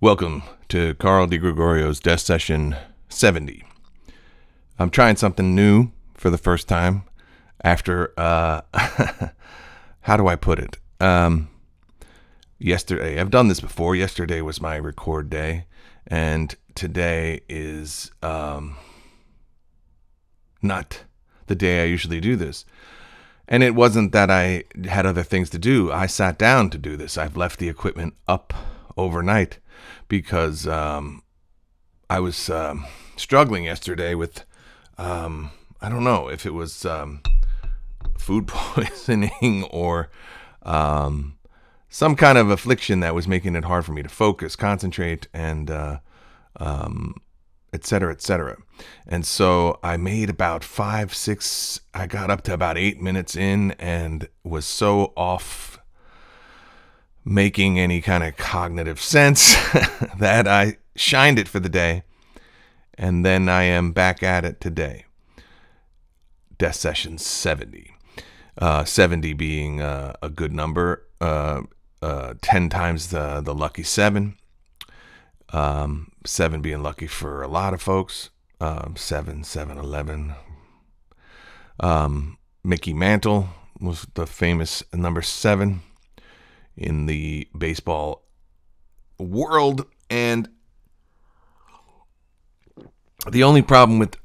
Welcome to CarlDeGregorio's Death Session 70. I'm trying something new for the first time after, how do I put it? Yesterday, I've done this before. Yesterday was my record day, and today is not the day I usually do this. And it wasn't that I had other things to do. I sat down to do this. I've left the equipment up overnight because I was struggling yesterday with, I don't know if it was food poisoning or some kind of affliction that was making it hard for me to focus, concentrate, and et cetera, et cetera. And so I made about I got up to about 8 minutes in and was so off making any kind of cognitive sense that I shined it for the day. And then I am back at it today. Death Session 70. 70 being a good number. 10 times the lucky 7. 7 being lucky for a lot of folks. 7, 11. Mickey Mantle was the famous number 7 in the baseball world. And the only problem with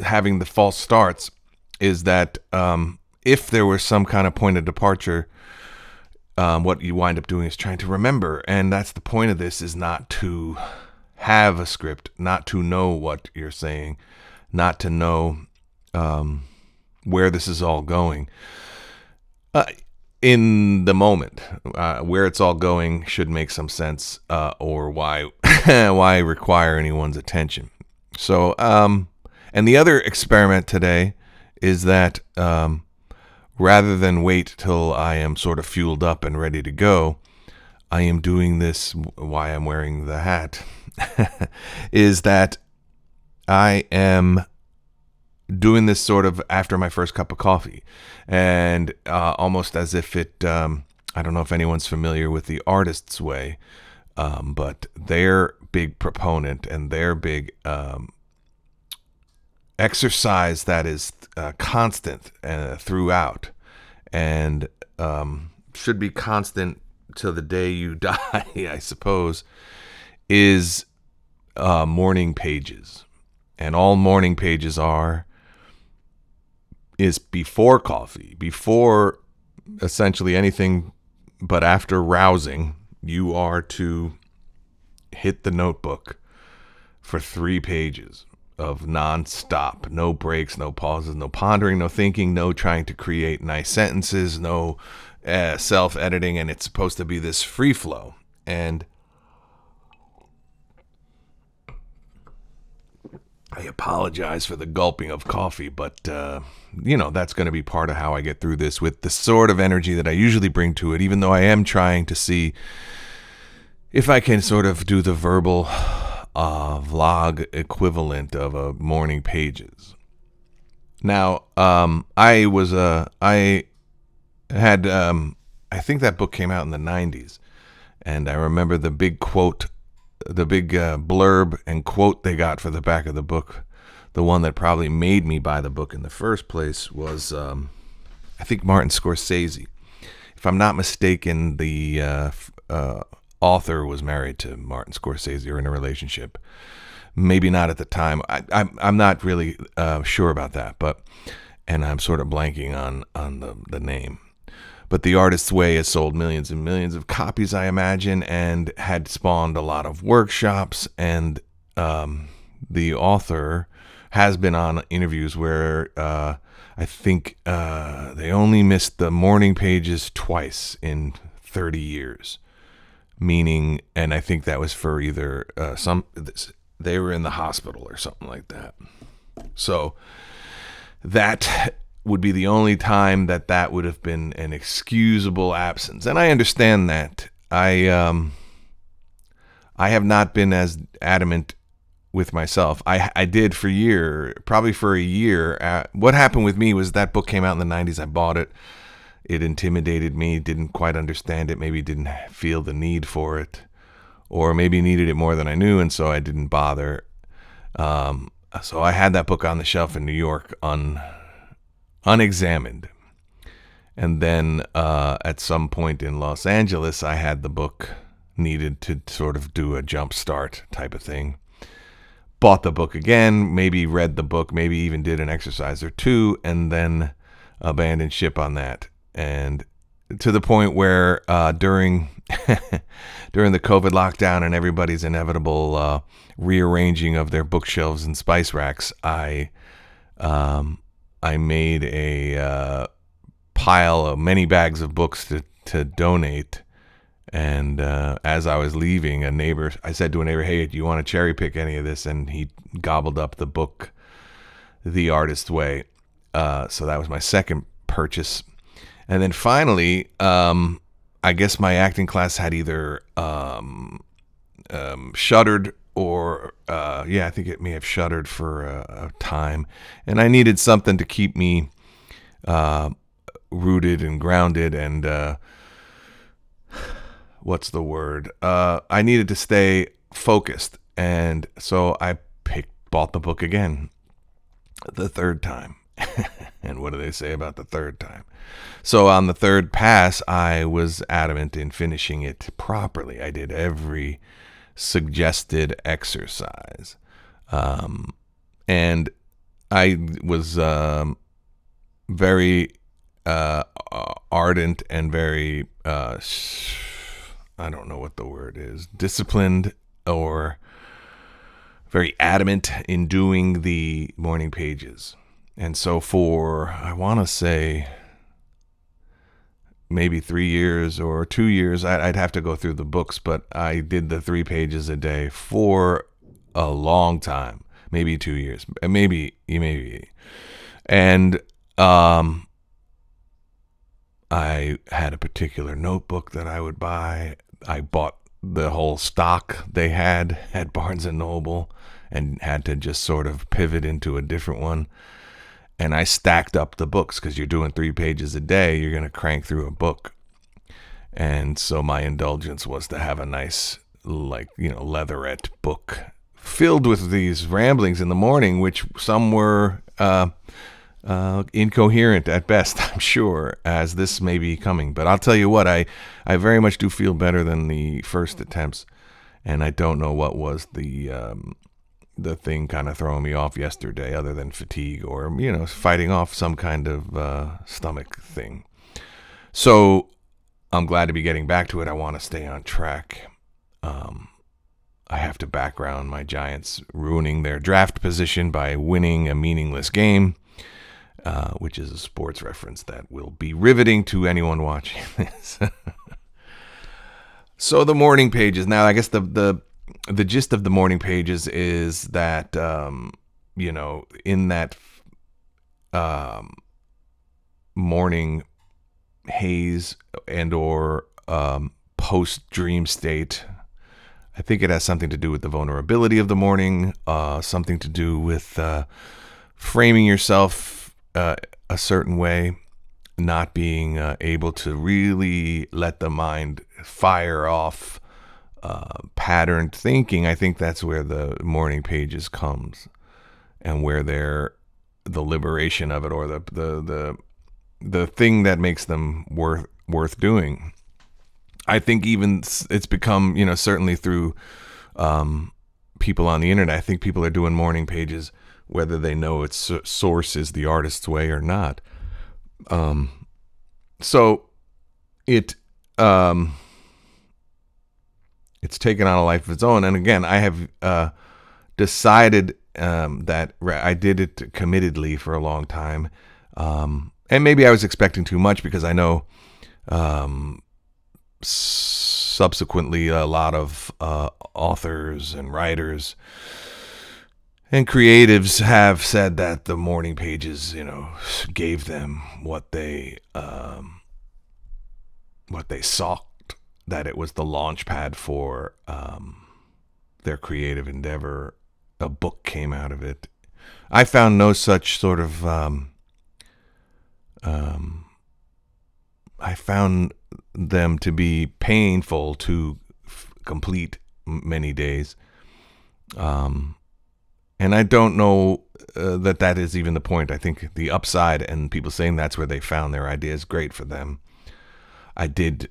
having the false starts is that if there was some kind of point of departure, what you wind up doing is trying to remember. And that's the point of this, is not to have a script, not to know what you're saying, not to know where this is all going. In the moment, where it's all going should make some sense, or why require anyone's attention. So, and the other experiment today is that rather than wait till I am sort of fueled up and ready to go, I am doing this, why I'm wearing the hat, is that I am doing this sort of after my first cup of coffee, and almost as if it, I don't know if anyone's familiar with the Artist's Way, but their big proponent and their big exercise that is constant throughout, and should be constant till the day you die, I suppose, is morning pages. And all morning pages is before coffee, before essentially anything, but after rousing, you are to hit the notebook for 3 pages of non-stop, no breaks, no pauses, no pondering, no thinking, no trying to create nice sentences, no self-editing, and it's supposed to be this free flow. And I apologize for the gulping of coffee, but, that's going to be part of how I get through this with the sort of energy that I usually bring to it, even though I am trying to see if I can sort of do the verbal vlog equivalent of a morning pages. Now, I think that book came out in the 90s, and I remember the big quote, the big blurb and quote they got for the back of the book. The one that probably made me buy the book in the first place was, I think, Martin Scorsese. If I'm not mistaken, the author was married to Martin Scorsese or in a relationship. Maybe not at the time. I'm not really sure about that, and I'm sort of blanking on the name. But The Artist's Way has sold millions and millions of copies, I imagine, and had spawned a lot of workshops. And the author has been on interviews where I think they only missed the morning pages twice in 30 years. Meaning, and I think that was for either they were in the hospital or something like that. So that would be the only time that would have been an excusable absence. And I understand that. I have not been as adamant with myself. I did probably for a year. What happened with me was that book came out in the 90s. I bought it. it intimidated me, didn't quite understand it, maybe didn't feel the need for it, or maybe needed it more than I knew, and so I didn't bother. So I had that book on the shelf in New York unexamined. And then at some point in Los Angeles, I had the book needed to sort of do a jump start type of thing. Bought the book again, maybe read the book, maybe even did an exercise or two, and then abandoned ship on that. And to the point where during during the COVID lockdown and everybody's inevitable rearranging of their bookshelves and spice racks, I made a pile of many bags of books to donate. And as I was leaving, I said to a neighbor, "Hey, do you want to cherry pick any of this?" And he gobbled up the book, The Artist's Way. So that was my second purchase. And then finally, I guess my acting class had either shuttered or, I think it may have shuttered for a time. And I needed something to keep me rooted and grounded and what's the word? I needed to stay focused. And so I bought the book again the third time. And what do they say about the third time? So on the third pass, I was adamant in finishing it properly. I did every suggested exercise. And I was very ardent and very, I don't know what the word is, disciplined or very adamant in doing the morning pages. And so for, I want to say, maybe 3 years or 2 years, I'd have to go through the books, but I did the 3 pages a day for a long time, maybe 2 years, maybe. And I had a particular notebook that I would buy. I bought the whole stock they had at Barnes & Noble and had to just sort of pivot into a different one. And I stacked up the books because you're doing 3 pages a day. You're going to crank through a book. And so my indulgence was to have a nice, leatherette book filled with these ramblings in the morning, which some were incoherent at best, I'm sure, as this may be coming. But I'll tell you what, I very much do feel better than the first attempts. And I don't know what was the thing kind of throwing me off yesterday other than fatigue or, fighting off some kind of stomach thing. So I'm glad to be getting back to it. I want to stay on track. I have to background my Giants ruining their draft position by winning a meaningless game, which is a sports reference that will be riveting to anyone watching this. So the morning pages. Now, I guess the gist of the morning pages is that, in that morning haze and or post-dream state, I think it has something to do with the vulnerability of the morning, something to do with framing yourself a certain way, not being able to really let the mind fire off patterned thinking. I think that's where the morning pages comes, and where the liberation of it, or the thing that makes them worth doing. I think even it's become, certainly through people on the internet, I think people are doing morning pages whether they know its source is The Artist's Way or not. So it's taken on a life of its own. And again, I have decided that I did it committedly for a long time. And maybe I was expecting too much, because I know subsequently a lot of authors and writers and creatives have said that the morning pages, gave them what they sought, that it was the launch pad for their creative endeavor. A book came out of it. I found no such sort of I found them to be painful to complete many days. And I don't know that is even the point. I think the upside and people saying that's where they found their ideas, great for them. I did,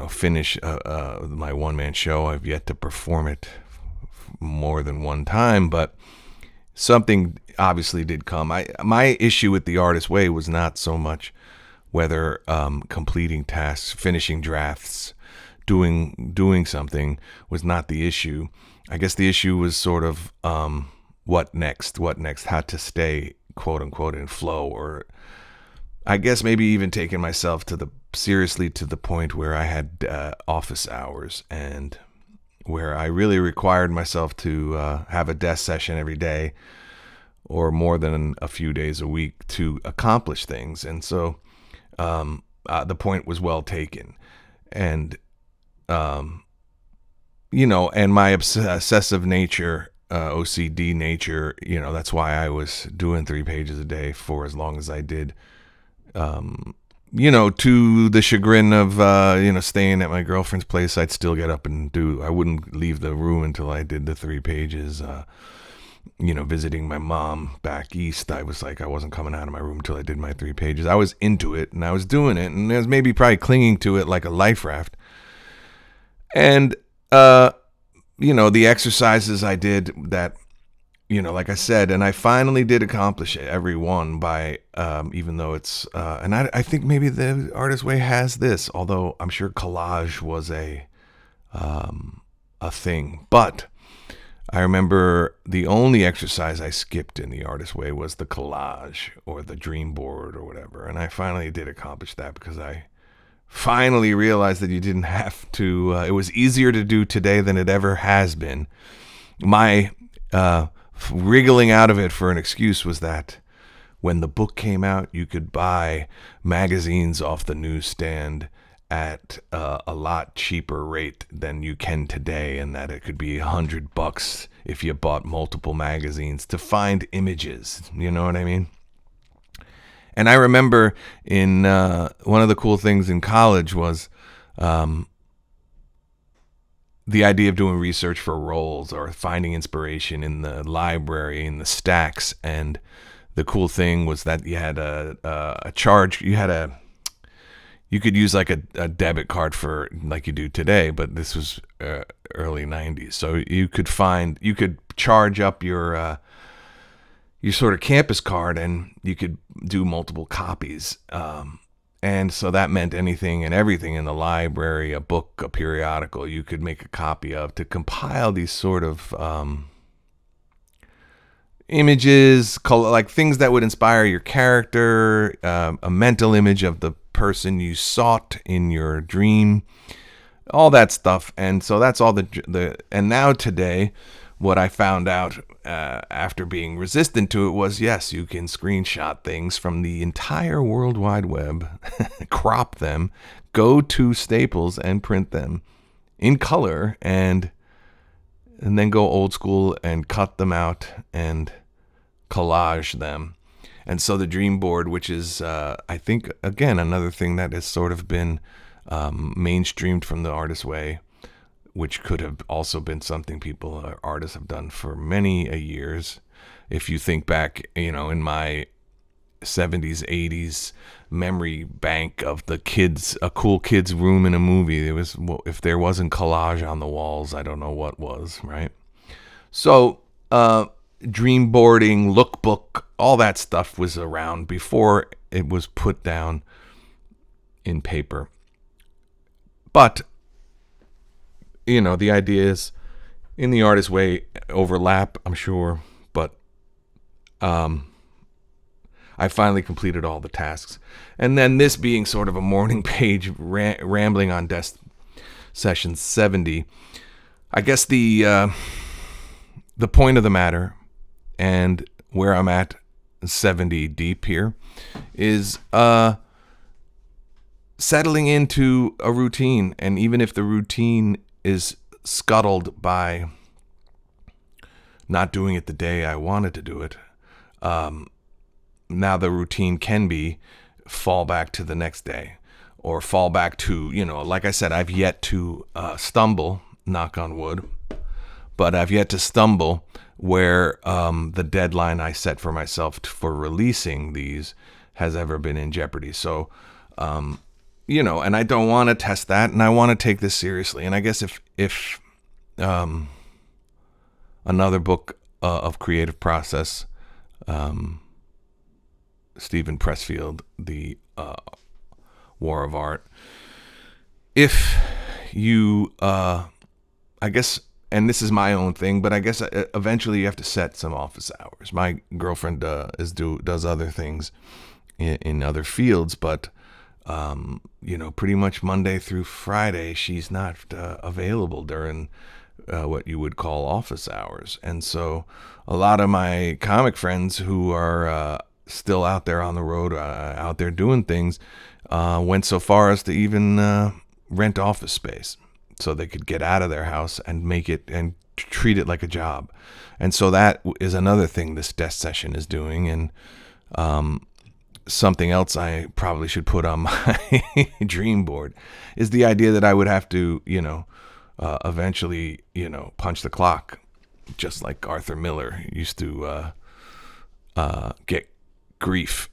finish my one-man show. I've yet to perform it more than one time, but something obviously did come. My issue with The Artist's Way was not so much whether completing tasks, finishing drafts, doing something was not the issue. I guess the issue was sort of what next, how to stay quote unquote in flow, or I guess maybe even taking myself seriously to the point where I had office hours, and where I really required myself to have a desk session every day or more than a few days a week to accomplish things. And so the point was well taken. And, and my obsessive nature, OCD nature, that's why I was doing 3 pages a day for as long as I did. To the chagrin of, staying at my girlfriend's place, I'd still get up and I wouldn't leave the room until I did the 3 pages. Visiting my mom back east, I was like, I wasn't coming out of my room until I did my 3 pages. I was into it and I was doing it, and I was maybe probably clinging to it like a life raft. And, the exercises I did that, like I said, and I finally did accomplish it, every one by, even though it's, and I think maybe The Artist's Way has this, although I'm sure collage was a thing. But I remember the only exercise I skipped in The Artist's Way was the collage or the dream board or whatever. And I finally did accomplish that because I finally realized that you didn't have to, it was easier to do today than it ever has been. My, wriggling out of it for an excuse was that when the book came out, you could buy magazines off the newsstand at a lot cheaper rate than you can today, and that it could be $100 if you bought multiple magazines to find images. You know what I mean? And I remember in one of the cool things in college was the idea of doing research for roles or finding inspiration in the library, in the stacks. And the cool thing was that you had a charge. You could use like a debit card for like you do today, but this was early 90s. So you could charge up your sort of campus card, and you could do multiple copies. And so that meant anything and everything in the library, a book, a periodical, you could make a copy of, to compile these sort of images, like things that would inspire your character, a mental image of the person you sought in your dream, all that stuff. And so that's all and now today, what I found out after being resistant to it was, yes, you can screenshot things from the entire World Wide Web, crop them, go to Staples and print them in color, and then go old school and cut them out and collage them. And so the dream board, which is, I think, again, another thing that has sort of been mainstreamed from The Artist's Way, which could have also been something artists have done for many years. If you think back, in my 70s, 80s memory bank of a cool kid's room in a movie, if there wasn't collage on the walls, I don't know what was, right? So, dream boarding, lookbook, all that stuff was around before it was put down in paper. But the ideas in The Artist's Way overlap, I'm sure, but I finally completed all the tasks. And then this being sort of a morning page rambling on Session70, I guess the point of the matter, and where I'm at 70 deep here, is settling into a routine. And even if the routine is scuttled by not doing it the day I wanted to do it, now the routine can be fall back to the next day, or fall back to, like I said, I've yet to stumble, knock on wood, but I've yet to stumble where the deadline I set for myself for releasing these has ever been in jeopardy. So, and I don't want to test that, and I want to take this seriously. And I guess if another book of creative process, Stephen Pressfield, The War of Art. If you, I guess, and this is my own thing, but I guess eventually you have to set some office hours. My girlfriend does other things in other fields, but pretty much Monday through Friday, she's not available during what you would call office hours. And so a lot of my comic friends who are still out there on the road, out there doing things, went so far as to even rent office space so they could get out of their house and make it and treat it like a job. And so that is another thing this desk session is doing. And something else I probably should put on my dream board is the idea that I would have to, eventually, punch the clock, just like Arthur Miller used to get grief.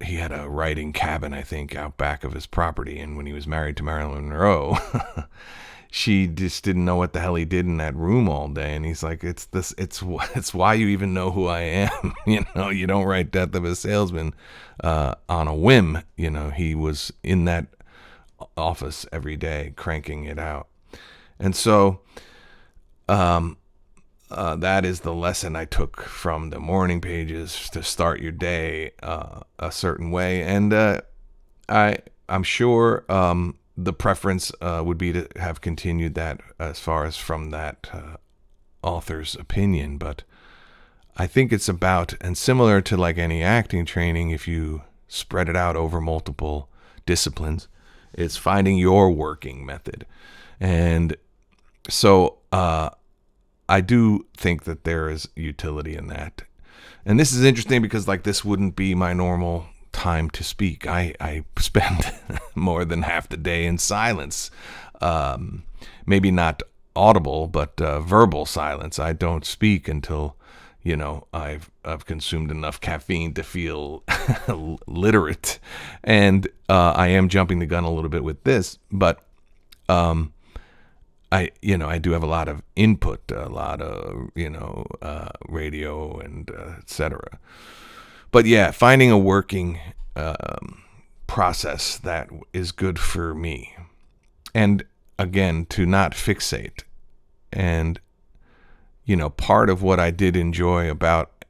He had a writing cabin, I think, out back of his property, and when he was married to Marilyn Monroe, she just didn't know what the hell he did in that room all day. And he's like, it's why you even know who I am. You don't write Death of a Salesman on a whim. He was in that office every day cranking it out. And so that is the lesson I took from the morning pages, to start your day a certain way. And I'm sure the preference would be to have continued that as far as from that author's opinion. But I think it's about, and similar to like any acting training, if you spread it out over multiple disciplines, it's finding your working method. And so I do think that there is utility in that. And this is interesting because like this wouldn't be my normal time to speak. I spend more than half the day in silence. Maybe not audible, but verbal silence. I don't speak until, I've consumed enough caffeine to feel literate. And I am jumping the gun a little bit with this, but I do have a lot of input, a lot of, radio and et cetera. But yeah, finding a working process that is good for me. And again, to not fixate. And, part of what I did enjoy about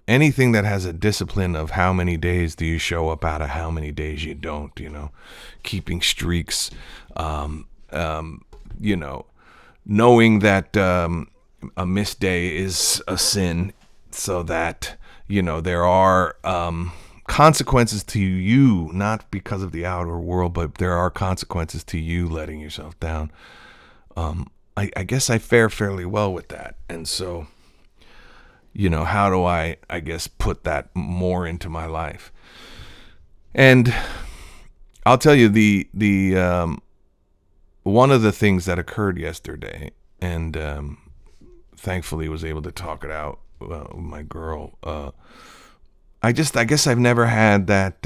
anything that has a discipline of how many days do you show up out of how many days you don't, keeping streaks, knowing that a missed day is a sin, so that, there are consequences to you, not because of the outer world, but there are consequences to you letting yourself down. I guess I fare fairly well with that. And so, how do I guess, put that more into my life? And I'll tell you, the one of the things that occurred yesterday, and thankfully was able to talk it out with my girl. I guess I've never had that.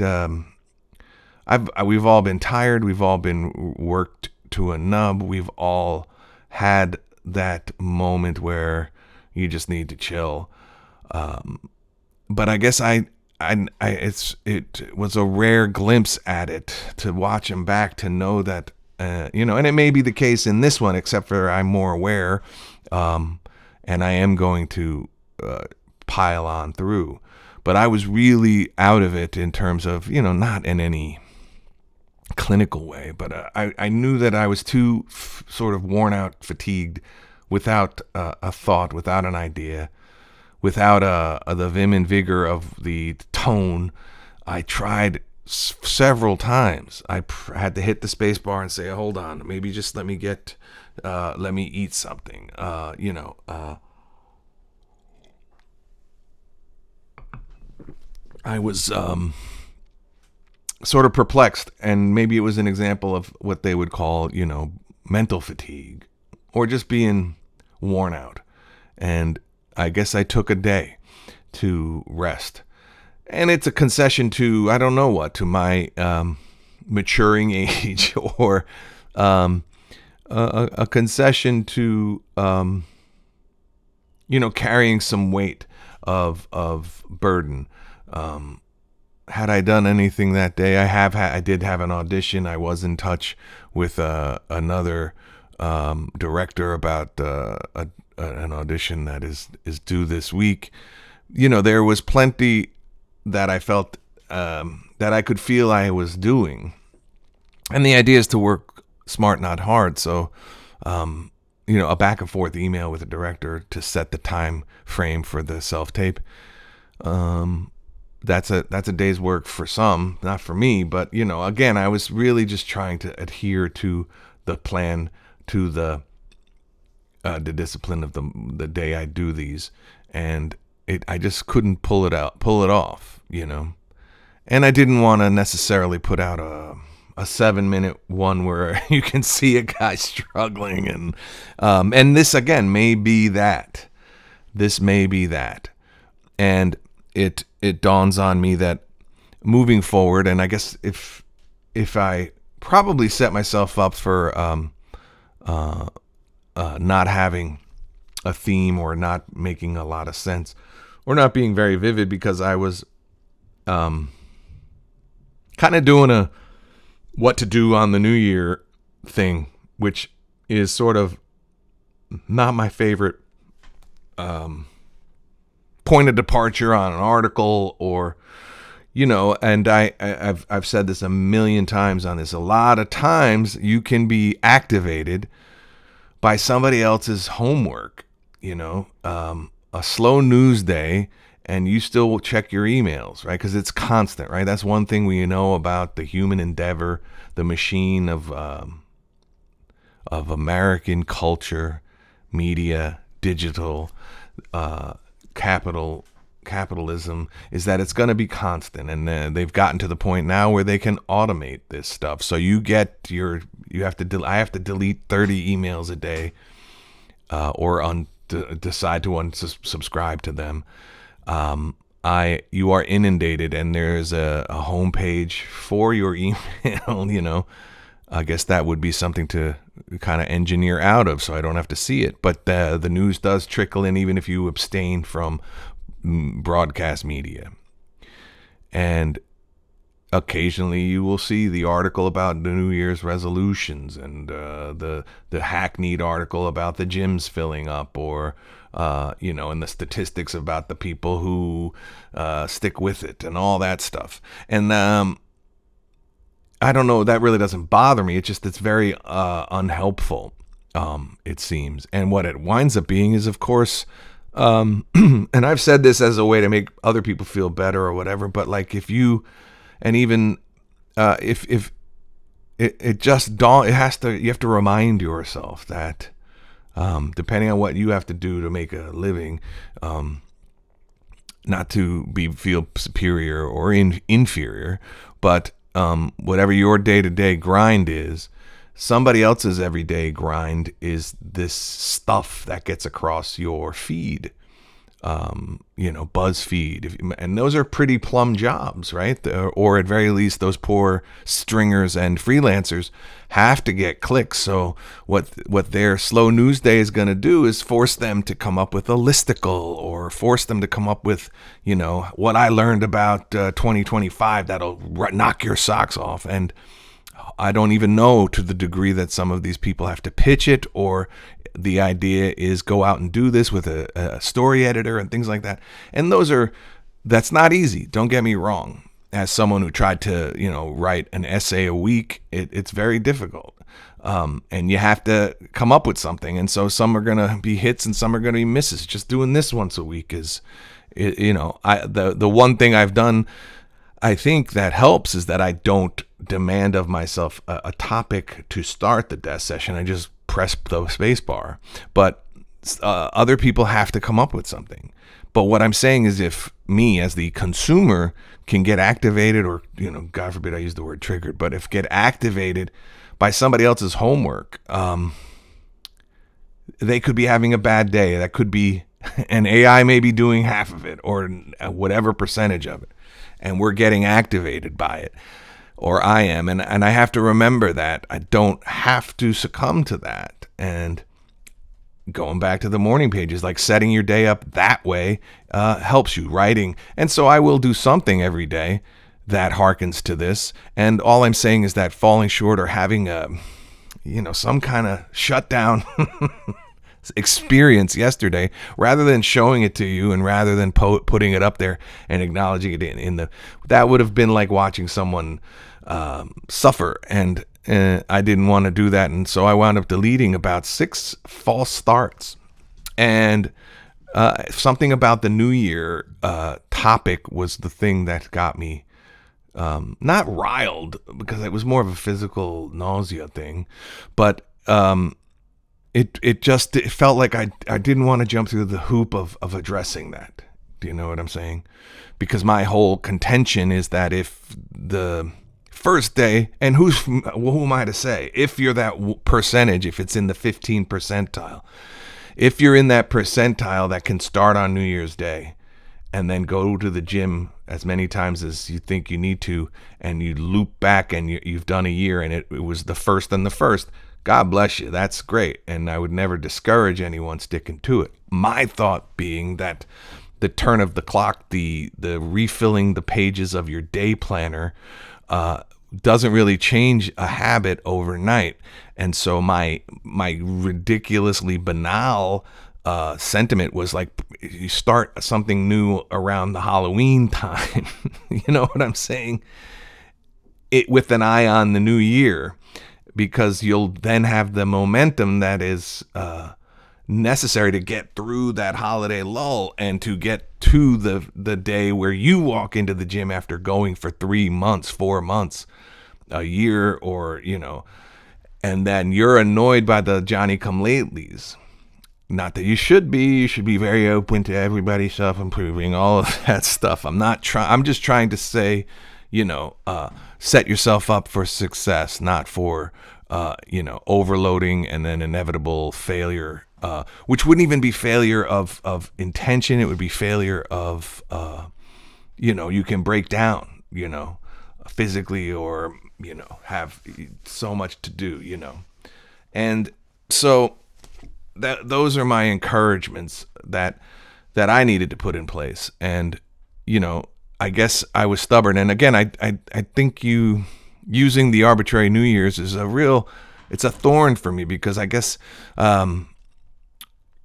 We've all been tired. We've all been worked to a nub. We've all had that moment where you just need to chill. But I guess it was a rare glimpse at it to watch him back, to know that. And it may be the case in this one, except for I'm more aware, and I am going to pile on through. But I was really out of it in terms of, not in any clinical way, but I knew that I was too sort of worn out, fatigued, without a thought, without an idea, without the vim and vigor of the tone. I tried several times. I had to hit the space bar and say, hold on, maybe just let me eat something. I was sort of perplexed, and maybe it was an example of what they would call, mental fatigue, or just being worn out. And I guess I took a day to rest. And it's a concession to, I don't know what, to my maturing age, or a concession to, carrying some weight of burden. Had I done anything that day? I did have an audition. I was in touch with another director about an audition that is due this week. There was plenty that I felt that I could feel I was doing, and the idea is to work smart, not hard. So, a back and forth email with the director to set the time frame for the self-tape. That's a day's work for some, not for me. But, again, I was really just trying to adhere to the plan, to the discipline of the day I do these. And I just couldn't pull it off, And I didn't want to necessarily put out a 7-minute one where you can see a guy struggling. And this, again, may be that. This may be that. And it dawns on me that moving forward, and I guess if I probably set myself up for not having a theme, or not making a lot of sense, or not being very vivid, because I was kind of doing a what to do on the new year thing, which is sort of not my favorite point of departure on an article, or and I've said this a million times on this. A lot of times you can be activated by somebody else's homework, a slow news day, and you still will check your emails, right? Because it's constant, right? That's one thing we know about the human endeavor, the machine of American culture, media, digital, capitalism, is that it's going to be constant. And they've gotten to the point now where they can automate this stuff. So I have to delete 30 emails a day, or decide to unsubscribe to them. You are inundated, and there's a homepage for your email. I guess that would be something to kind of engineer out of, so I don't have to see it. But the news does trickle in, even if you abstain from broadcast media. And occasionally you will see the article about the New Year's resolutions, and the hackneyed article about the gyms filling up, or and the statistics about the people who stick with it, and all that stuff. And I don't know, that really doesn't bother me. It's very unhelpful, it seems. And what it winds up being is, of course, and I've said this as a way to make other people feel better or whatever, but like if you, and even if you have to remind yourself that depending on what you have to do to make a living, not to feel superior or inferior, but whatever your day-to-day grind is, somebody else's everyday grind is this stuff that gets across your feed, BuzzFeed, and those are pretty plum jobs, right? Or at very least, those poor stringers and freelancers have to get clicks. So what their slow news day is going to do is force them to come up with a listicle, or force them to come up with, what I learned about 2025 that'll knock your socks off. And I don't even know to the degree that some of these people have to pitch it, or the idea is go out and do this with a story editor and things like that. And that's not easy. Don't get me wrong. As someone who tried to, write an essay a week, it's very difficult. And you have to come up with something. And so some are going to be hits and some are going to be misses. Just doing this once a week is, the one thing I've done, I think that helps, is that I don't demand of myself a topic to start the desk session. I just press the space bar. But other people have to come up with something. But what I'm saying is, if me as the consumer can get activated, or, God forbid I use the word triggered, but if get activated by somebody else's homework, they could be having a bad day. That could be, and AI may be doing half of it or whatever percentage of it, and we're getting activated by it, or I am, and I have to remember that I don't have to succumb to that. And going back to the morning pages, like setting your day up that way helps you. Writing, and so I will do something every day that harkens to this. And all I'm saying is that falling short or having a, some kind of shutdown experience yesterday, rather than showing it to you and rather than putting it up there and acknowledging it in the, that would have been like watching someone suffer, and I didn't want to do that. And so I wound up deleting about 6 false starts. And something about the New Year topic was the thing that got me not riled, because it was more of a physical nausea thing, but it felt like I didn't want to jump through the hoop of addressing that. Do you know what I'm saying? Because my whole contention is that if the first day, and who am I to say, if you're that percentage, if it's in the 15 percentile, if you're in that percentile that can start on New Year's Day and then go to the gym as many times as you think you need to, and you loop back and you've done a year and it was the first and the first, God bless you. That's great. And I would never discourage anyone sticking to it. My thought being that the turn of the clock, the refilling the pages of your day planner, doesn't really change a habit overnight. And so my ridiculously banal sentiment was like, you start something new around the Halloween time. You know what I'm saying? It with an eye on the new year, because you'll then have the momentum that is necessary to get through that holiday lull and to get to the day where you walk into the gym after going for 3 months, 4 months, a year, or, and then you're annoyed by the Johnny-come-latelys. Not that you should be very open to everybody self-improving, all of that stuff. I'm just trying to say, set yourself up for success, not for, overloading and then inevitable failure, which wouldn't even be failure of intention. It would be failure of, you can break down, physically, or, have so much to do, And so those are my encouragements that I needed to put in place. And, I guess I was stubborn. And again, I think using the arbitrary New Year's is it's a thorn for me, because I guess, I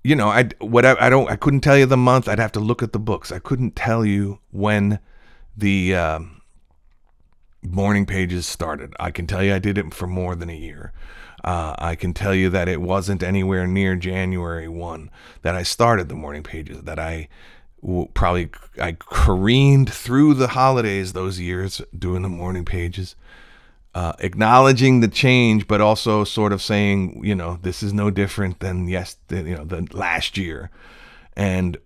couldn't tell you the month. I'd have to look at the books. I couldn't tell you when the morning pages started. I can tell you I did it for more than a year. I can tell you that it wasn't anywhere near January 1 that I started the morning pages, that I careened through the holidays those years doing the morning pages, acknowledging the change, but also sort of saying, this is no different than the last year. And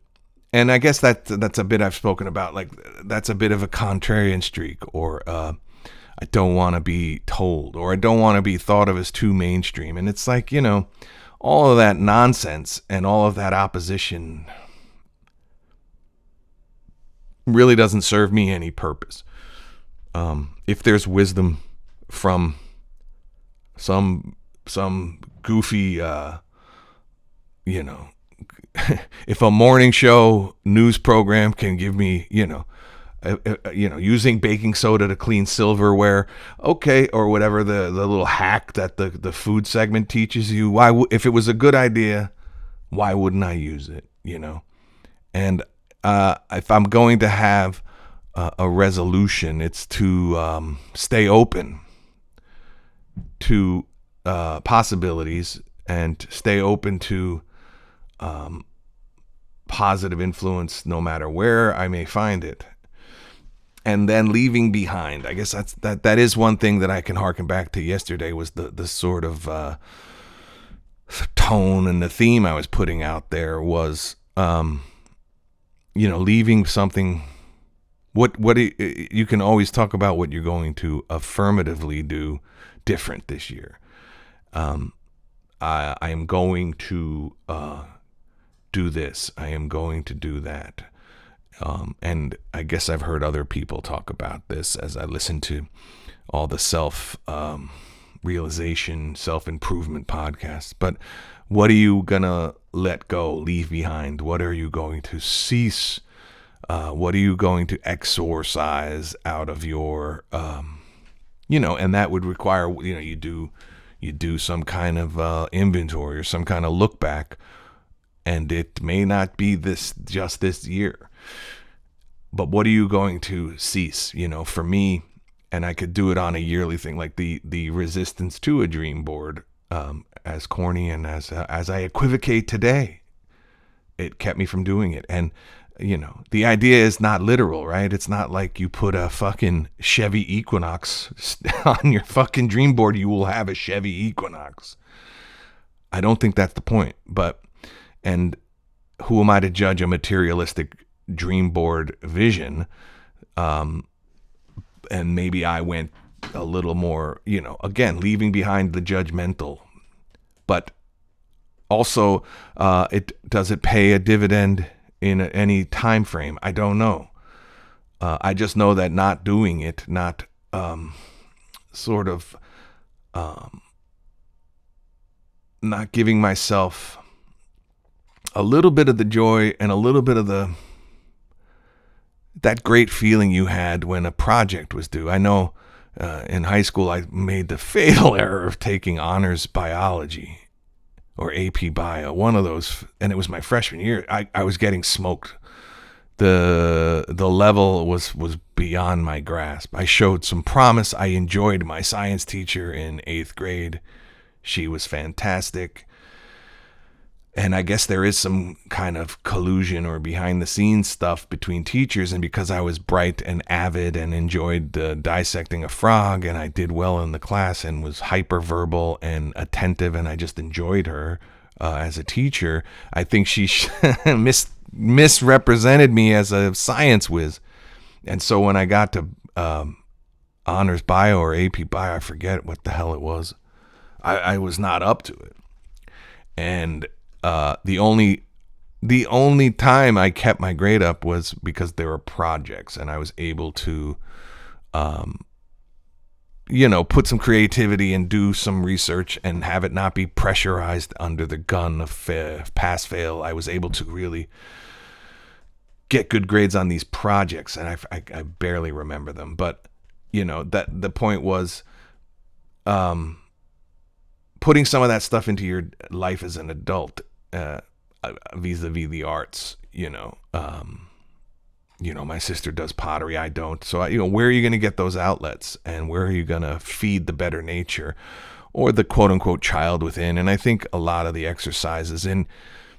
I guess that's a bit I've spoken about, like that's a bit of a contrarian streak, or I don't want to be told, or I don't want to be thought of as too mainstream. And it's like, all of that nonsense and all of that opposition really doesn't serve me any purpose. If there's wisdom from some goofy, if a morning show news program can give me, using baking soda to clean silverware, okay, or whatever the little hack that the food segment teaches you, if it was a good idea, why wouldn't I use it? And if I'm going to have a resolution, it's to stay open to possibilities, and stay open to positive influence, no matter where I may find it. And then leaving behind, I guess that is one thing that I can harken back to yesterday, was the sort of tone and the theme I was putting out there was leaving something. You can always talk about what you're going to affirmatively do different this year. I am going to do this. I am going to do that. And I guess I've heard other people talk about this as I listen to all the self-realization, self-improvement podcasts. But what are you going to let go, leave behind? What are you going to cease? What are you going to exorcise out of your, and that would require, you do some kind of inventory or some kind of look back, and it may not be just this year. But what are you going to cease? For me, and I could do it on a yearly thing, like the resistance to a dream board, as corny and as I equivocate today, it kept me from doing it. And the idea is not literal, right? It's not like you put a fucking Chevy Equinox on your fucking dream board, you will have a Chevy Equinox. I don't think that's the point. And who am I to judge a materialistic dream board vision? And maybe I went a little more, again, leaving behind the judgmental. But also, does it pay a dividend in any time frame? I don't know. I just know that not doing it, not not giving myself a little bit of the joy and a little bit of that great feeling you had when a project was due. I know in high school I made the fatal error of taking honors biology or AP Bio, one of those, and it was my freshman year. I was getting smoked. The level was beyond my grasp. I showed some promise. I enjoyed my science teacher in 8th grade. She was fantastic. And I guess there is some kind of collusion or behind the scenes stuff between teachers. And because I was bright and avid and enjoyed dissecting a frog, and I did well in the class and was hyperverbal and attentive, and I just enjoyed her as a teacher, I think she misrepresented me as a science whiz. And so when I got to honors bio or AP bio, I forget what the hell it was, I was not up to it. And the only time I kept my grade up was because there were projects, and I was able to, put some creativity and do some research and have it not be pressurized under the gun of pass fail. I was able to really get good grades on these projects, and I barely remember them. But that the point was, putting some of that stuff into your life as an adult, vis-a-vis the arts. My sister does pottery, I don't. So where are you going to get those outlets, and where are you going to feed the better nature or the quote unquote child within? And I think a lot of the exercises in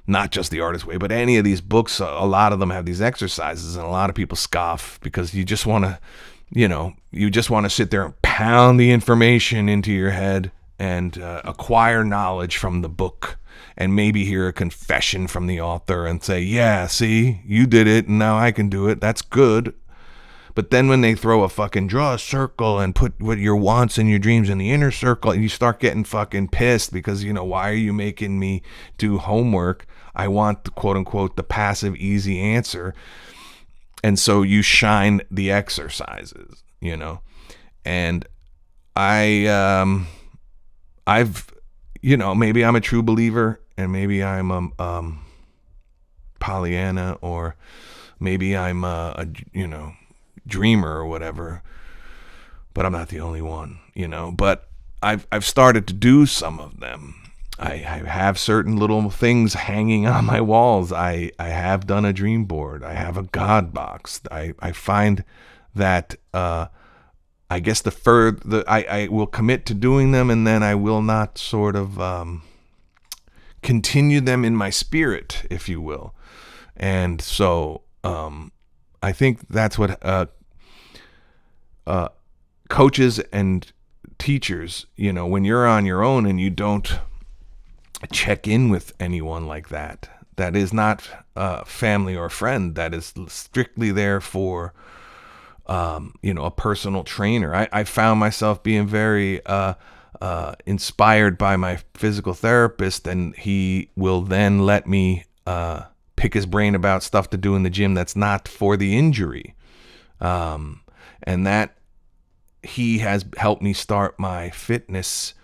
not just the Artist's Way, but any of these books, a lot of them have these exercises, and a lot of people scoff because you just want to, you just want to sit there and pound the information into your head and acquire knowledge from the book, and maybe hear a confession from the author and say, yeah, see, you did it and now I can do it. That's good. But then when they throw draw a circle and put what your wants and your dreams in the inner circle, and you start getting fucking pissed because, why are you making me do homework? I want the quote unquote the passive easy answer. And so you shine the exercises, and I've, maybe I'm a true believer, and maybe I'm a Pollyanna, or maybe I'm a dreamer or whatever, but I'm not the only one, but I've started to do some of them. I have certain little things hanging on my walls. I have done a dream board. I have a God box. I find that, I guess I will commit to doing them, and then I will not sort of continue them in my spirit, if you will. And so I think that's what coaches and teachers, when you're on your own and you don't check in with anyone like that, that is not family or friend, that is strictly there for, a personal trainer. I found myself being very inspired by my physical therapist, and he will then let me pick his brain about stuff to do in the gym that's not for the injury. And that he has helped me start my fitness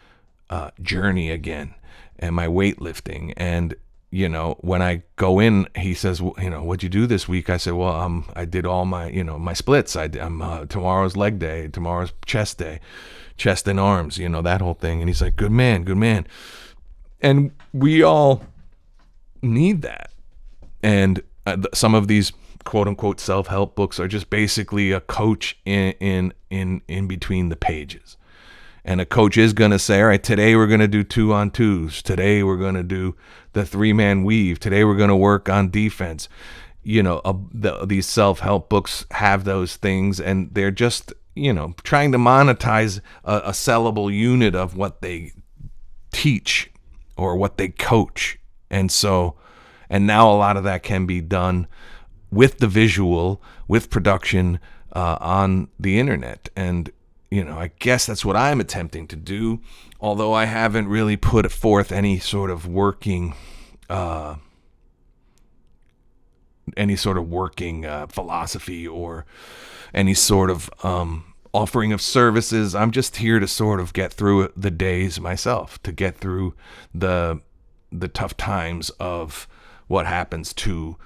journey again and my weightlifting. And, when I go in, he says, well, what'd you do this week? I said, well, I did all my, my splits. Tomorrow's leg day, tomorrow's chest day, chest and arms, that whole thing. And he's like, good man, good man. And we all need that. And some of these quote unquote self-help books are just basically a coach in between the pages. And a coach is going to say, all right, today we're going to do 2-on-2s. Today we're going to do the 3-man weave. Today we're going to work on defense. These self-help books have those things, and they're just, trying to monetize a sellable unit of what they teach or what they coach. And now a lot of that can be done with the visual, with production on the internet. And I guess that's what I'm attempting to do, although I haven't really put forth any sort of working philosophy or any sort of offering of services. I'm just here to sort of get through the days myself, to get through the tough times of what happens to,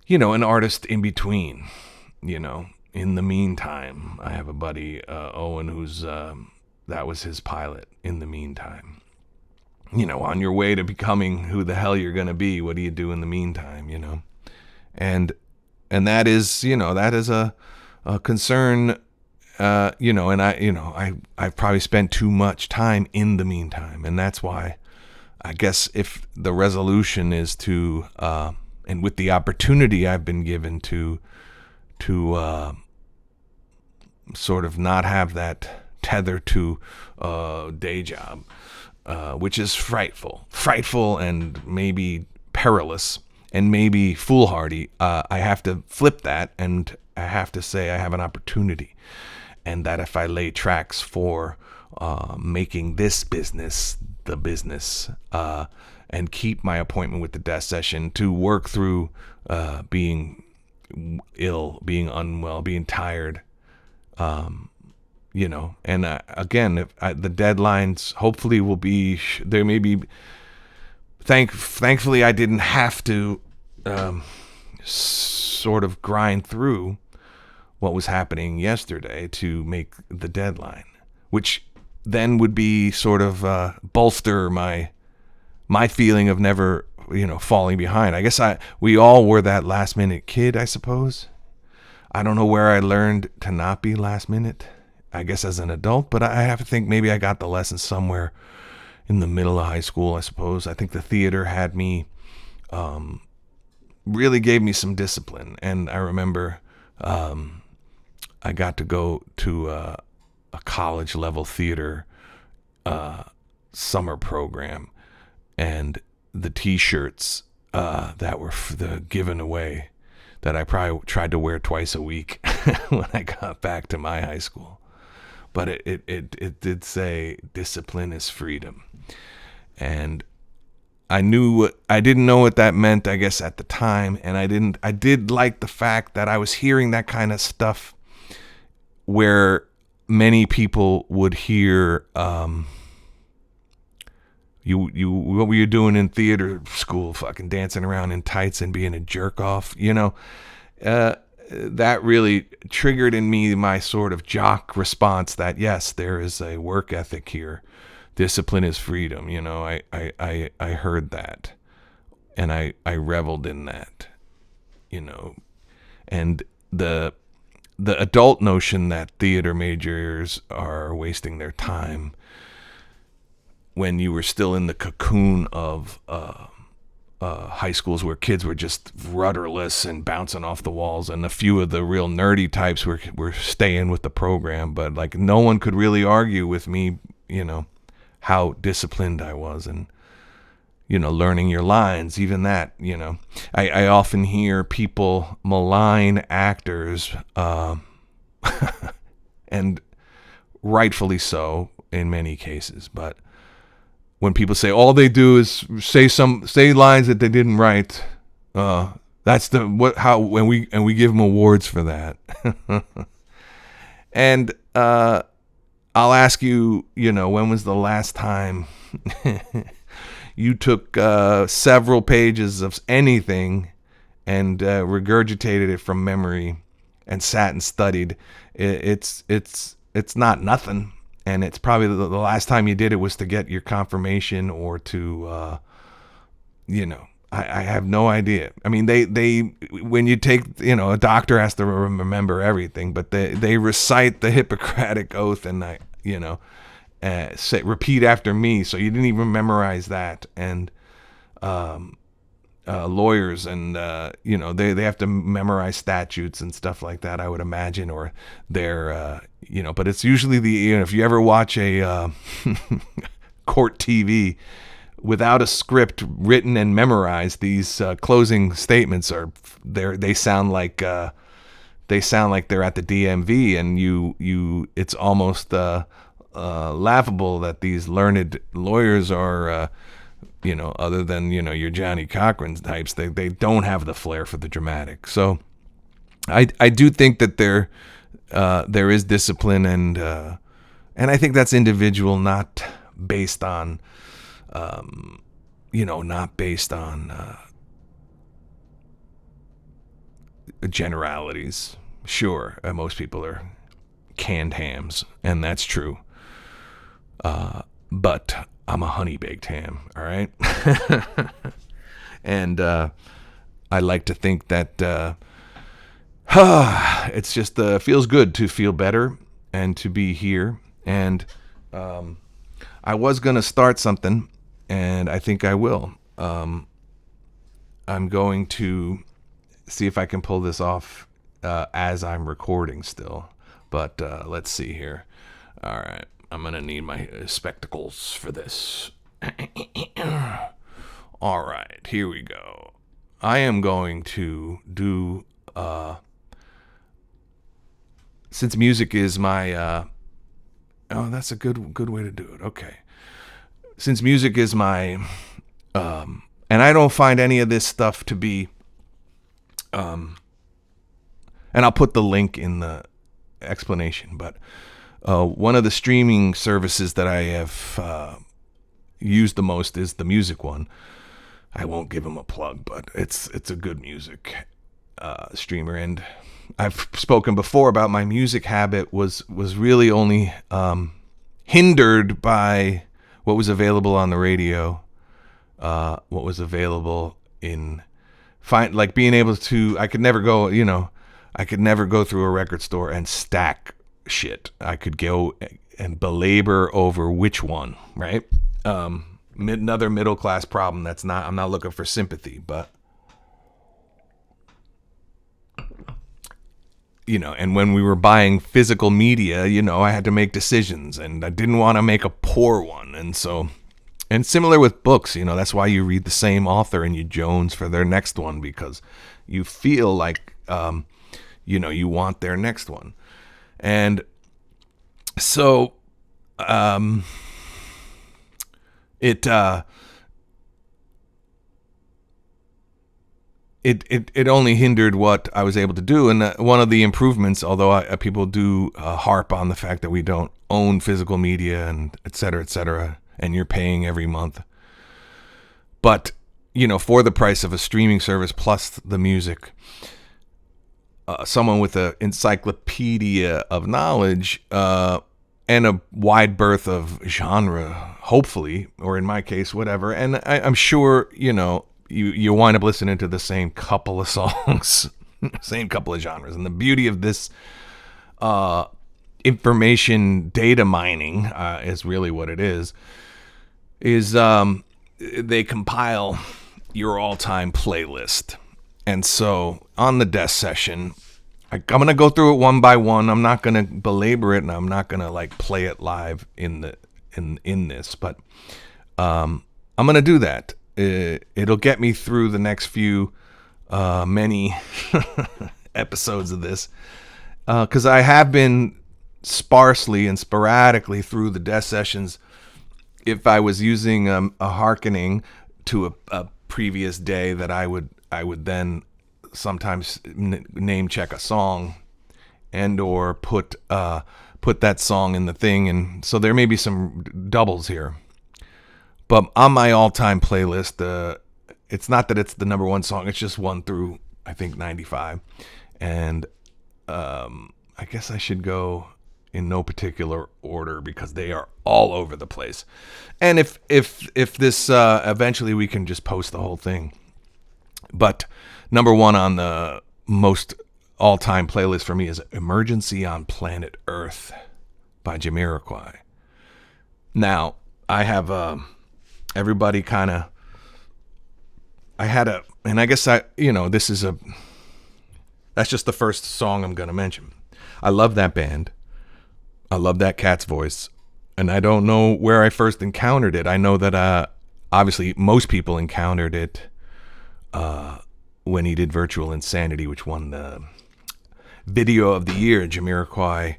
an artist in between, In the meantime. I have a buddy, Owen, who's, that was his pilot, In the Meantime. On your way to becoming who the hell you're going to be, what do you do in the meantime, And that is, that is a concern, and I've probably spent too much time in the meantime. And that's why I guess if the resolution is to, and with the opportunity I've been given to sort of not have that tether to a day job, which is frightful and maybe perilous and maybe foolhardy. I have to flip that, and I have to say I have an opportunity, and that if I lay tracks for making this business the business, and keep my appointment with the death session to work through being ill, being unwell, being tired, and again, if the deadlines hopefully will be, there may be, thankfully I didn't have to sort of grind through what was happening yesterday to make the deadline, which then would be sort of bolster my feeling of never, falling behind. I guess we all were that last minute kid, I suppose. I don't know where I learned to not be last minute, I guess as an adult, but I have to think maybe I got the lesson somewhere in the middle of high school, I suppose. I think the theater had me, really gave me some discipline. And I remember I got to go to a college level theater summer program, and the t-shirts that were given away, that I probably tried to wear twice a week when I got back to my high school. But it did say discipline is freedom. And I didn't know what that meant, I guess, at the time. And I did like the fact that I was hearing that kind of stuff where many people would hear, what were you doing in theater school? Fucking dancing around in tights and being a jerk off, that really triggered in me my sort of jock response that yes, there is a work ethic here. Discipline is freedom. I heard that, and I reveled in that, and the adult notion that theater majors are wasting their time when you were still in the cocoon of high schools where kids were just rudderless and bouncing off the walls, and a few of the real nerdy types were staying with the program, but like no one could really argue with me, how disciplined I was. And learning your lines, even that, I often hear people malign actors, and rightfully so in many cases. But when people say all they do is say lines that they didn't write, that's when we give them awards for that. And I'll ask you, when was the last time you took several pages of anything and regurgitated it from memory and sat and studied? It's not nothing, and it's probably the last time you did it was to get your confirmation or to, I have no idea. I mean, they when you take, a doctor has to remember everything, but they recite the Hippocratic Oath, and repeat after me. So you didn't even memorize that. And lawyers and they have to memorize statutes and stuff like that, I would imagine, or they're but it's usually if you ever watch a court TV without a script written and memorized, these closing statements they sound like they're at the DMV, and it's almost laughable that these learned lawyers are other than your Johnny Cochran types, they don't have the flair for the dramatic. So I do think that there is discipline, and I think that's individual, not based on generalities. Sure, most people are canned hams, and that's true. But I'm a honey-baked ham, all right? And I like to think that it's just feels good to feel better and to be here. And I was going to start something, and I think I will. I'm going to see if I can pull this off as I'm recording still. But let's see here. All right. I'm going to need my spectacles for this. All right, here we go. I am going to do, since music is my, that's a good way to do it. Okay. Since music is my, and I don't find any of this stuff to be, and I'll put the link in the explanation, but one of the streaming services that I have used the most is the music one. I won't give them a plug, but it's a good music streamer. And I've spoken before about my music habit was really only hindered by what was available on the radio, what was available in being able to. I could never go through a record store and stack shit. I could go and belabor over which one, right? Another middle class problem. I'm not looking for sympathy, but and when we were buying physical media, I had to make decisions, and I didn't want to make a poor one. And similar with books, that's why you read the same author and you Jones for their next one, because you feel like you want their next one. And so it only hindered what I was able to do. And one of the improvements, although people do harp on the fact that we don't own physical media and et cetera, and you're paying every month, but for the price of a streaming service plus the music, someone with an encyclopedia of knowledge and a wide berth of genre, hopefully, or in my case, whatever. And I'm sure, you wind up listening to the same couple of songs, same couple of genres. And the beauty of this information data mining is really what it is they compile your all-time playlist. And so on the desk session, I'm going to go through it one by one. I'm not going to belabor it, and I'm not going to play it live in this, but I'm going to do that. it'll get me through the next few many episodes of this, because I have been sparsely and sporadically through the death sessions. If I was using a hearkening to a previous day, that I would then sometimes name check a song and or put that song in the thing, and so there may be some doubles here. But on my all-time playlist, it's not that it's the number one song, it's just 1 through I think 95, and I guess I should go in no particular order because they are all over the place. And if this eventually we can just post the whole thing. But number one on the most all-time playlist for me is Emergency on Planet Earth by Jamiroquai. Now, I have everybody kind of, and I guess that's just the first song I'm going to mention. I love that band. I love that cat's voice. And I don't know where I first encountered it. I know that obviously most people encountered it when he did Virtual Insanity, which won the Video of the Year. Jamiroquai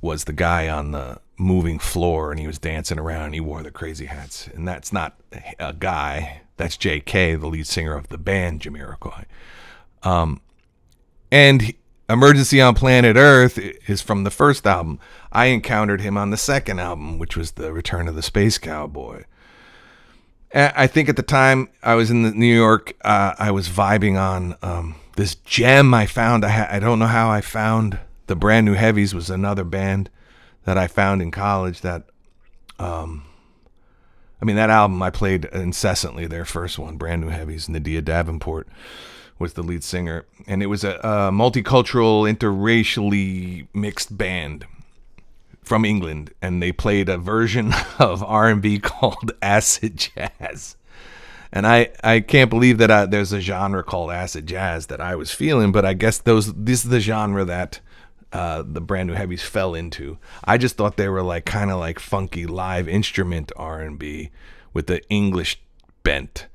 was the guy on the moving floor, and he was dancing around, and he wore the crazy hats. And that's not a guy. That's J.K., the lead singer of the band Jamiroquai. And Emergency on Planet Earth is from the first album. I encountered him on the second album, which was The Return of the Space Cowboy. I think at the time I was in New York, I was vibing on this gem I found. I don't know how I found the Brand New Heavies. Was another band that I found in college that, that album I played incessantly, their first one, Brand New Heavies, and Nadia Davenport was the lead singer. And it was a multicultural, interracially mixed band from England, and they played a version of R&B called acid jazz. And I can't believe that there's a genre called acid jazz that I was feeling, but I guess this is the genre that the Brand New Heavies fell into. I just thought they were like kind of like funky live instrument R&B with the English bent,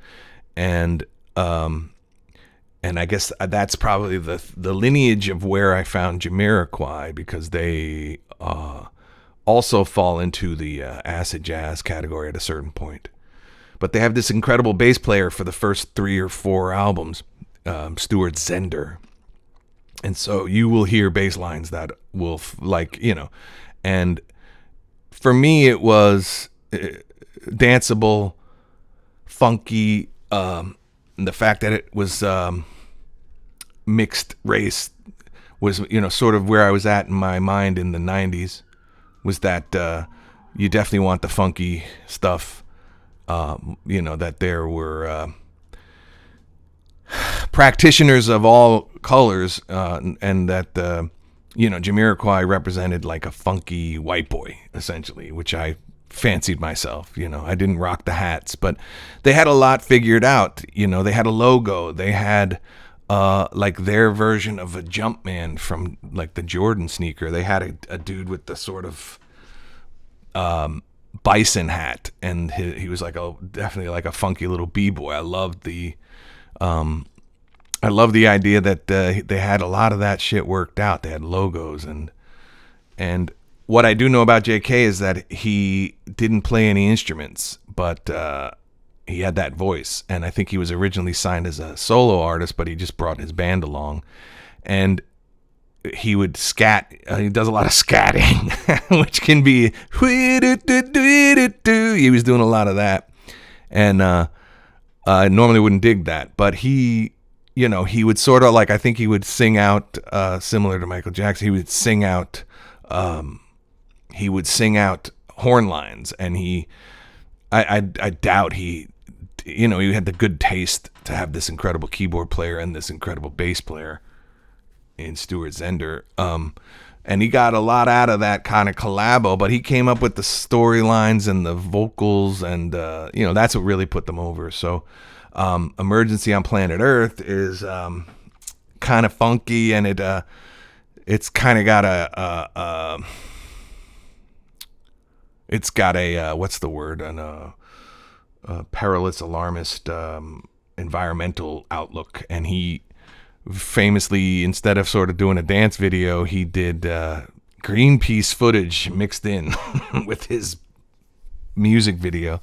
and I guess that's probably the lineage of where I found Jamiroquai, because they also fall into the acid jazz category at a certain point. But they have this incredible bass player for the first 3 or 4 albums, Stuart Zender. And so you will hear bass lines that will and for me it was danceable, funky. The fact that it was mixed race was, sort of where I was at in my mind in the 90s, was that you definitely want the funky stuff, that there were practitioners of all colors, and that, Jamiroquai represented like a funky white boy, essentially, which I fancied myself. I didn't rock the hats, but they had a lot figured out. They had a logo. They had like their version of a Jumpman from like the Jordan sneaker. They had a dude with the sort of bison hat, and he was like definitely like a funky little b-boy. I loved the idea that they had a lot of that shit worked out. They had logos, and what I do know about JK is that he didn't play any instruments, but he had that voice. And I think he was originally signed as a solo artist, but he just brought his band along. And he would scat. He does a lot of scatting, which can be... He was doing a lot of that. And I normally wouldn't dig that. But he would sort of like... I think he would sing out, similar to Michael Jackson, he would sing out... horn lines, and I doubt he had the good taste to have this incredible keyboard player and this incredible bass player in Stuart Zender. And he got a lot out of that kind of collabo, but he came up with the storylines and the vocals, and that's what really put them over. So Emergency on Planet Earth is kind of funky, and it's kind of got what's the word? perilous, alarmist, environmental outlook. And he famously, instead of sort of doing a dance video, he did Greenpeace footage mixed in with his music video.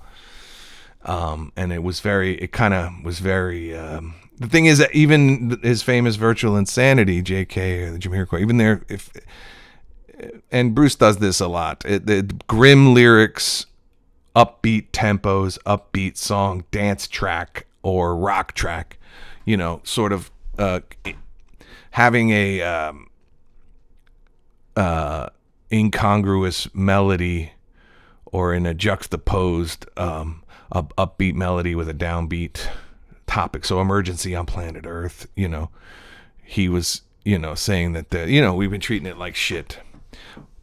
And it was very, the thing is that even his famous Virtual Insanity, JK, or the Jamiroquai, even there, and Bruce does this a lot, the grim lyrics, upbeat tempos, upbeat song, dance track, or rock track, sort of having a incongruous melody, or in a juxtaposed upbeat melody with a downbeat topic. So Emergency on Planet Earth, he was, saying that we've been treating it like shit,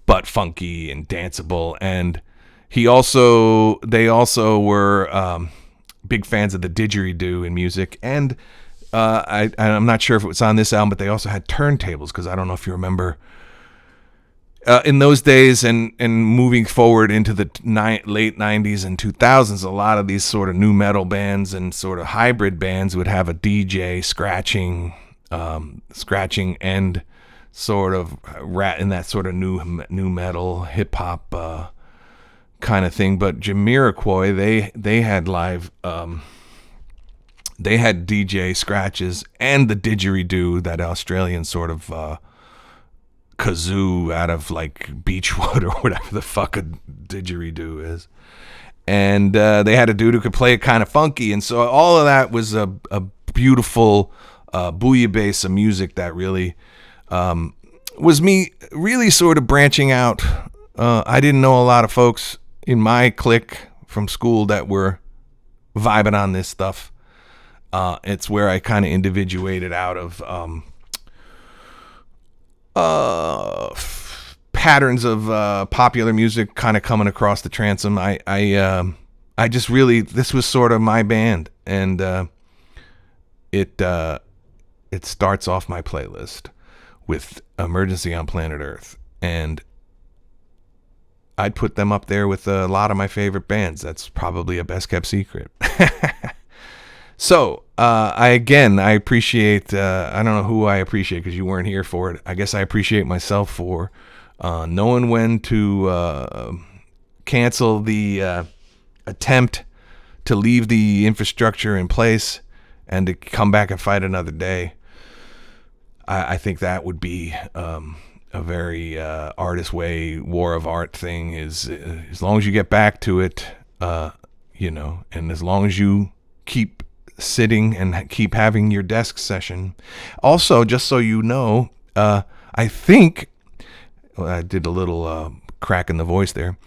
but funky and danceable. And they also were big fans of the didgeridoo in music. And I'm not sure if it was on this album, but they also had turntables, because I don't know if you remember in those days and moving forward into the late 90s and 2000s, a lot of these sort of new metal bands and sort of hybrid bands would have a DJ scratching and sort of rat in that sort of new metal hip hop kind of thing. But Jamiroquai, they had live, they had DJ scratches and the didgeridoo, that Australian sort of kazoo out of like beechwood or whatever the fuck a didgeridoo is. And they had a dude who could play it kind of funky. And so all of that was a beautiful bouillabaisse of music that really was me really sort of branching out. I didn't know a lot of folks in my clique from school that were vibing on this stuff. It's where I kind of individuated out of patterns of popular music kind of coming across the transom. I just really, this was sort of my band, and it starts off my playlist with Emergency on Planet Earth, and I'd put them up there with a lot of my favorite bands. That's probably a best kept secret. So, I appreciate, I don't know who I appreciate because you weren't here for it. I guess I appreciate myself for knowing when to cancel the attempt to leave the infrastructure in place and to come back and fight another day. I think that would be a very artist way, war of art thing, is as long as you get back to it, and as long as you keep sitting and keep having your desk session. Also, just so you know, I think, I did a little crack in the voice there.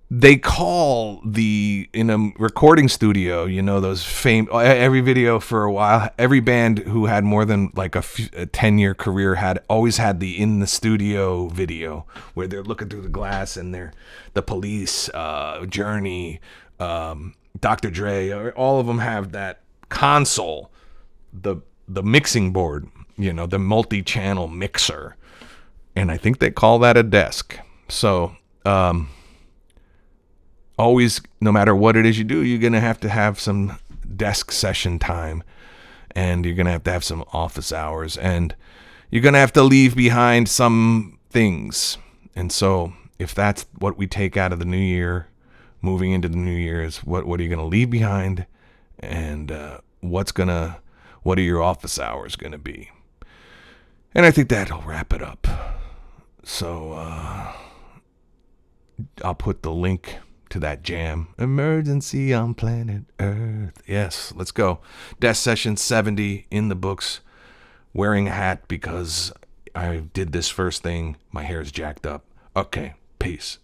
They call in a recording studio, those every video for a while, every band who had more than like a 10-year career always had the in the studio video where they're looking through the glass, and the Police, Journey, Dr. Dre, all of them have that console, the mixing board, the multi-channel mixer, and I think they call that a desk. So always, no matter what it is you do, you're gonna have to have some desk session time, and you're gonna have to have some office hours, and you're gonna have to leave behind some things. And so if that's what we take out of the new year, moving into the new year, is what are you gonna leave behind, and what are your office hours gonna be? And I think that'll wrap it up. So I'll put the link to that jam, Emergency on Planet Earth. Yes, let's go. Death Session 70 in the books. Wearing a hat because I did this first thing. My hair's jacked up. Okay, peace.